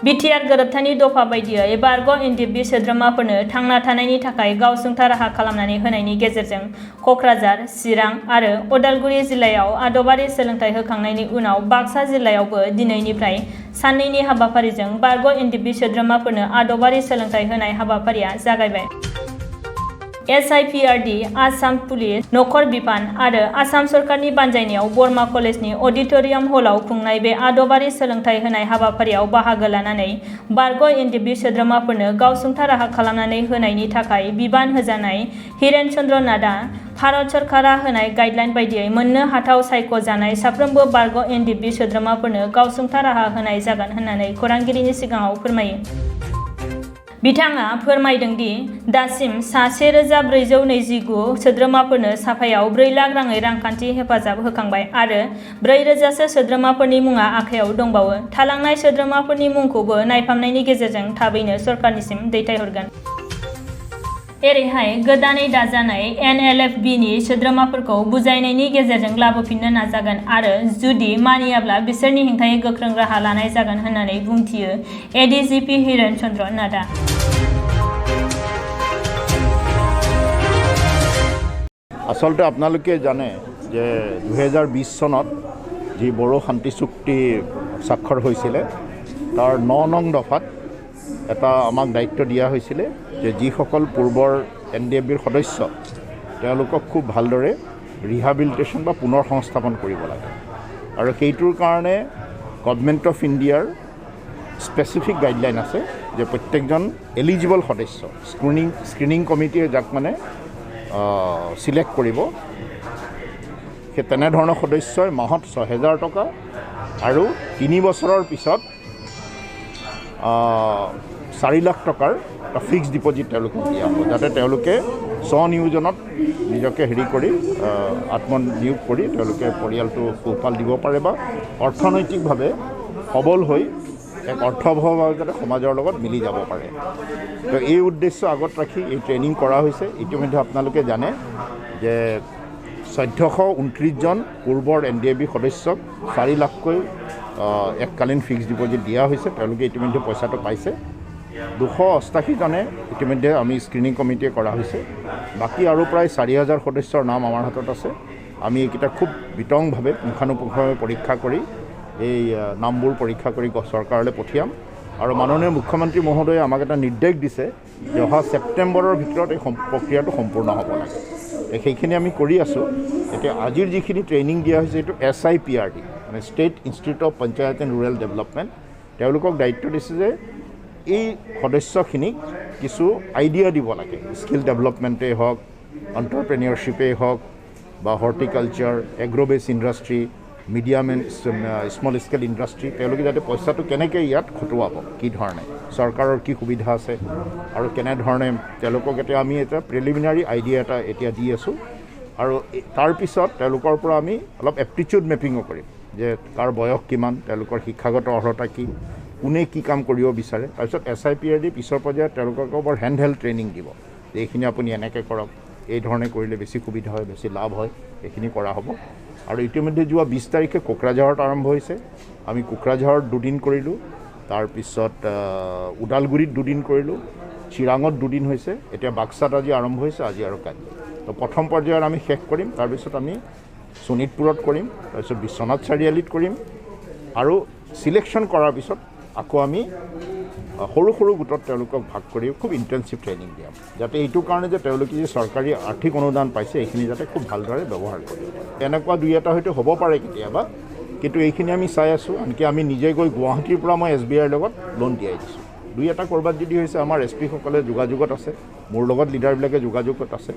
BTR गोरोबथानि दफा बायदियै बारग' एनडिएफबि सोद्रोमाफोरनो थांना थानायनि थाखाय गावसुंथा राहा खालामनानै होनायनि गेजेरजों क'क्राझार, चिरां आरो उदालगुरि जिल्लायाव आदबारि सोलोंथाइ होखांनायनि उनाव बाक्सा जिल्लायावबो दिनैनिफ्राय साननैनि हाबाफारिजों बारग' एनडिएफबि सोद्रोमाफोरनो आदबारि सोलोंथाइ होनाय हाबाफारिया जागायबाय। SIPRD, आसाम पुलिस, नखर बिफान आरो आसाम सरकारनि बानजायनायाव बर्मा कलेजनि अडिट'रियाम हलाव खुंनाय बे आदबारि सोलोंथाइ होनाय हाबाफारियाव बाहागो लानानै बारग' एनडिएफबि सोद्रोमाफोरनो गावसुंथा राहा खालामनानै होनायनि थाखाय बिबान होजानाय हिरेन चन्द्र नाथआ भारत सरकारा होनाय गाइडलाइन बायदियै मोननो हाथाव सायख'जानाय साफ्रोमबो बारग' एनडिएफबि सोद्रोमाफोरनो गावसुंथा राहा होनाय जागोन होननानै खौरांगिरिनि सिगाङाव फोरमायो। बिथाङा फोरमायदों दि दासिम सा 1429 सोद्रोमाफोरनो साफायाव 4 लाख राङै रांखान्थि हेफाजाब होखांबाय आरो 4,000 सो सोद्रोमाफोरनि मुङा आखायाव दंबावो। थालांनाय सोद्रोमाफोरनि मुंखौबो नायफामनायनि गेजेरजों थाबैनो सरकारनिसिम दैथायहरगोन। एरैहाय गोदानै दाजानाय NLFBनि सोद्रोमाफोरखौ बुजायनायनि गेजेरजों लाबोफिननो नाजागोन आरो जुदि मानियाब्ला बिसोरनि हेंथायै गोख्रों राहा लानाय जागोन होननानै बुंथियो ADGP हिरेन चन्द्र नाथआ। आसलते आपनालोके जाने जे 2020 सनत जी बड़ो शांति चुक्ति स्वाक्षर হৈছিলে तार 9 नং दफात এটা আমাক দায়িত্ব দিয়া হৈছিলে যে যিসকল পূৰ্বৰ NDFBৰ সদস্য তেওঁলোকক খুব ভালদৰে ৰিহাবিলিটেশ্যন বা পুনৰ সংস্থাপন কৰিব লাগে আৰু সেইটোৰ কাৰণে গভৰ্ণমেণ্ট অফ ইণ্ডিয়াৰ স্পেচিফিক গাইডলাইন আছে যে প্ৰত্যেকজন এলিজিবল সদস্য স্ক্ৰিনিং কমিটিয়ে যাক মানে সিলেক্ট কৰিব সেই তেনেধৰণৰ সদস্যই মাহত 6,000 টকা আৰু 3 বছৰৰ পিছত 4 লাখ টকাৰ ফিক্সড ডিপজিট তেওঁলোকে দিয়া হ'ব যাতে তেওঁলোকে স্বনিয়োজনত নিজকে হেৰি কৰি আত্মনিয়োগ কৰি তেওঁলোকে পৰিয়ালটো পোহপাল দিব পাৰে বা অৰ্থনৈতিকভাৱে সবল হৈ এক অৰ্থবহভাৱে যাতে সমাজৰ লগত মিলি যাব পাৰে। তো এই উদ্দেশ্য আগত ৰাখি এই ট্ৰেইনিং কৰা হৈছে। ইতিমধ্যে আপোনালোকে জানে যে 1429 জন পূৰ্বৰ NDFB সদস্যক 4 লাখকৈ এককালীন ফিক্সড ডিপজিট দিয়া হৈছে। তেওঁলোকে ইতিমধ্যে পইচাটো পাইছে। 288 জনে ইতিমধ্যে আমি স্ক্ৰিনিং কমিটিয়ে কৰা হৈছে। বাকী আৰু প্ৰায় 4,000 সদস্যৰ নাম আমাৰ হাতত আছে। আমি এইকেইটা খুব বিতংভাৱে পুংখানুপুংখভাৱে পৰীক্ষা কৰি এই নামবোৰ পৰীক্ষা কৰি চৰকাৰলৈ পঠিয়াম আৰু মাননীয় মুখ্যমন্ত্ৰী মহোদয়ে আমাক এটা নিৰ্দেশ দিছে যে অহা ছেপ্টেম্বৰৰ ভিতৰত এই প্ৰক্ৰিয়াটো সম্পূৰ্ণ হ'ব লাগে। সেইখিনি আমি কৰি আছোঁ। এতিয়া আজিৰ যিখিনি ট্ৰেইনিং দিয়া হৈছে এইটো SIPRD মানে state institute of panchayat and rural development তেওঁলোকক দায়িত্ব দিছে যে এই সদস্যখিনিক কিছু আইডিয়া দিব লাগে স্কিল ডেভেলপমেণ্টেই হওক এণ্টাৰপ্ৰেনিয়ৰশ্বিপেই হওক বা horticulture agro based industry medium and small scale industry তেওঁলোকে যাতে পইচাটো কেনেকৈ ইয়াত খটুৱাব কি ধৰণে চৰকাৰৰ কি সুবিধা আছে আৰু কেনেধৰণে তেওঁলোকক এতিয়া আমি এটা প্ৰিলিমিনাৰী আইডিয়া এটা এতিয়া দি আছোঁ আৰু তাৰপিছত তেওঁলোকৰ পৰা আমি অলপ এপ্টিটিউড মেপিঙো কৰিম যে কাৰ বয়স কিমান তেওঁলোকৰ শিক্ষাগত অৰ্হতা কি কোনে কি কাম কৰিব বিচাৰে তাৰপিছত SIPRD পিছৰ পৰ্যায়ত তেওঁলোকক বৰ হেণ্ড হেল্ড ট্ৰেইনিং দিব যে এইখিনি আপুনি এনেকৈ কৰক এই ধৰণে কৰিলে বেছি সুবিধা হয় বেছি লাভ হয় এইখিনি কৰা হ'ব। আৰু ইতিমধ্যে যোৱা 20 তাৰিখে কোকৰাঝাৰত আৰম্ভ হৈছে। আমি কোকৰাঝাৰত 2 দিন কৰিলোঁ তাৰপিছত ওদালগুৰিত 2 দিন কৰিলোঁ চিৰাঙত 2 দিন হৈছে এতিয়া বাক্সাত আজি আৰম্ভ হৈছে আজি আৰু কালি। তো প্ৰথম পৰ্যায়ত আমি শেষ কৰিম তাৰপিছত আমি শোণিতপুৰত কৰিম তাৰপিছত বিশ্বনাথ চাৰিআলিত কৰিম আৰু সিলেকশ্যন কৰাৰ পিছত আকৌ আমি সৰু সৰু গোটত তেওঁলোকক ভাগ কৰি খুব ইণ্টেনচিভ ট্ৰেইনিং দিয়াম যাতে এইটো কাৰণে যে তেওঁলোকে যে চৰকাৰী আৰ্থিক অনুদান পাইছে এইখিনি যাতে খুব ভালদৰে ব্যৱহাৰ কৰিব পাৰে। এনেকুৱা 2-এটা হয়তো হ'ব পাৰে কেতিয়াবা কিন্তু এইখিনি আমি চাই আছোঁ। আনকি আমি নিজে গৈ গুৱাহাটীৰ পৰা মই SBIৰ লগত লোন দিয়াই দিছোঁ। 2-এটা ক'ৰবাত যদি হৈছে আমাৰ SP সকলে যোগাযোগত আছে মোৰ লগত লিডাৰবিলাকে যোগাযোগত আছে।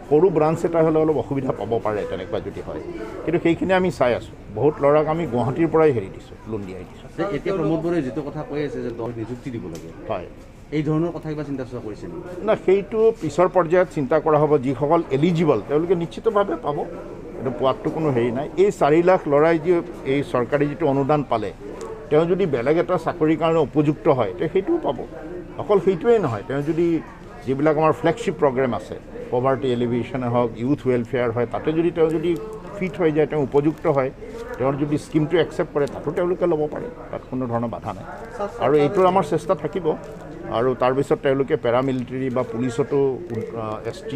সৰু ব্ৰাঞ্চ এটা হ'লে অলপ অসুবিধা পাব পাৰে তেনেকুৱা যদি হয় কিন্তু সেইখিনি আমি চাই আছোঁ। বহুত ল'ৰাক আমি গুৱাহাটীৰ পৰাই হেৰি দিছোঁ লোন দিয়াই দিছোঁ। এতিয়া প্ৰমোদ বৰাই যিটো কথা কৈ আছে যে নিযুক্তি দিব লাগে হয় এই ধৰণৰ কথা কিবা চিন্তা চৰ্চা কৰিছে নেকি? না সেইটো পিছৰ পৰ্যায়ত চিন্তা কৰা হ'ব। যিসকল এলিজিবল তেওঁলোকে নিশ্চিতভাৱে পাব এইটো পোৱাটো কোনো হেৰি নাই। এই 4 লাখ ল'ৰাই যি এই চৰকাৰী যিটো অনুদান পালে তেওঁ যদি বেলেগ এটা চাকৰিৰ কাৰণে উপযুক্ত হয় তে সেইটোও পাব। অকল সেইটোৱেই নহয় তেওঁ যদি যিবিলাক আমাৰ ফ্লেগশ্বিপ প্ৰগ্ৰেম আছে পভাৰ্টি এলিভিয়েশ্যনে হওক ইউথ ৱেলফেয়াৰ হয় তাতে যদি তেওঁ যদি ফিট হৈ যায়, তেওঁ উপযুক্ত হয়, তেওঁৰ যদি স্কিমটো একচেপ্ট কৰে তাতো তেওঁলোকে ল'ব পাৰে, তাত কোনো ধৰণৰ বাধা নাই। আৰু এইটোৰ আমাৰ চেষ্টা থাকিব। আৰু তাৰপিছত তেওঁলোকে পেৰামিলিটাৰী বা পুলিচতো ST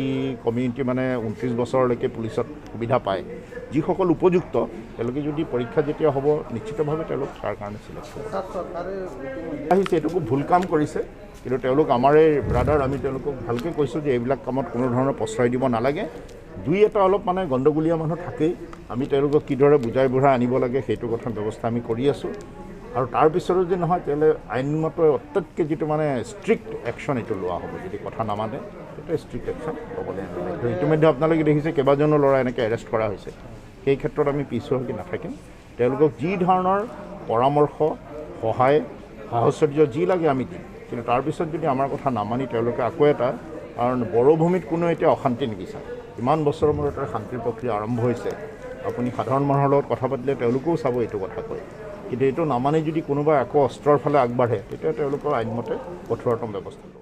কমিউনিটি মানে 29 বছৰলৈকে পুলিচত সুবিধা পায়। যিসকল উপযুক্ত তেওঁলোকে যদি পৰীক্ষা যেতিয়া হ'ব নিশ্চিতভাৱে তেওঁলোক তাৰ কাৰণে চিলেক্ট হ'ব। আহিছে এইটো খুব ভুল কাম কৰিছে, কিন্তু তেওঁলোক আমাৰে ব্ৰাদাৰ, আমি তেওঁলোকক ভালকৈ কৈছোঁ যে এইবিলাক কামত কোনো ধৰণৰ প্ৰশ্ৰয় দিব নালাগে। দুই এটা অলপ মানে গণ্ডগোলীয়া মানুহ থাকেই, আমি তেওঁলোকক কিদৰে বুজাই বঢ়াই আনিব লাগে সেইটো কথা ব্যৱস্থা আমি কৰি আছোঁ। আৰু তাৰপিছতো যদি নহয় তেতিয়াহ'লে আইনমত অত্যাধিক যিটো মানে ষ্ট্ৰিক্ট একশ্যন এইটো লোৱা হ'ব। যদি কথা নামানে তেতিয়া ষ্ট্ৰিক্ট একশ্যন ল'বলৈ তো ইতিমধ্যে আপোনালোকে দেখিছে কেইবাজনো ল'ৰা এনেকৈ এৰেষ্ট কৰা হৈছে। সেই ক্ষেত্ৰত আমি পিছুৱাকি নাথাকিম। তেওঁলোকক যি ধৰণৰ পৰামৰ্শ, সহায়, সাহচৰ্য যি লাগে আমি দিম, কিন্তু তাৰপিছত যদি আমাৰ কথা নামানি তেওঁলোকে আকৌ এটা, কাৰণ বড়োভূমিত কোনো এতিয়া অশান্তি নিবিচাৰে। ইমান বছৰৰ মূৰত শান্তিৰ প্ৰক্ৰিয়া আৰম্ভ হৈছে। আপুনি সাধাৰণ মানুহৰ লগত কথা পাতিলে তেওঁলোকেও চাব এইটো কথা কয়, কিন্তু এইটো নামানি যদি কোনোবাই আকৌ অস্ত্ৰৰ ফালে আগবাঢ়ে তেতিয়া তেওঁলোকৰ আইনমতে কঠোৰতম ব্যৱস্থা ল'ব।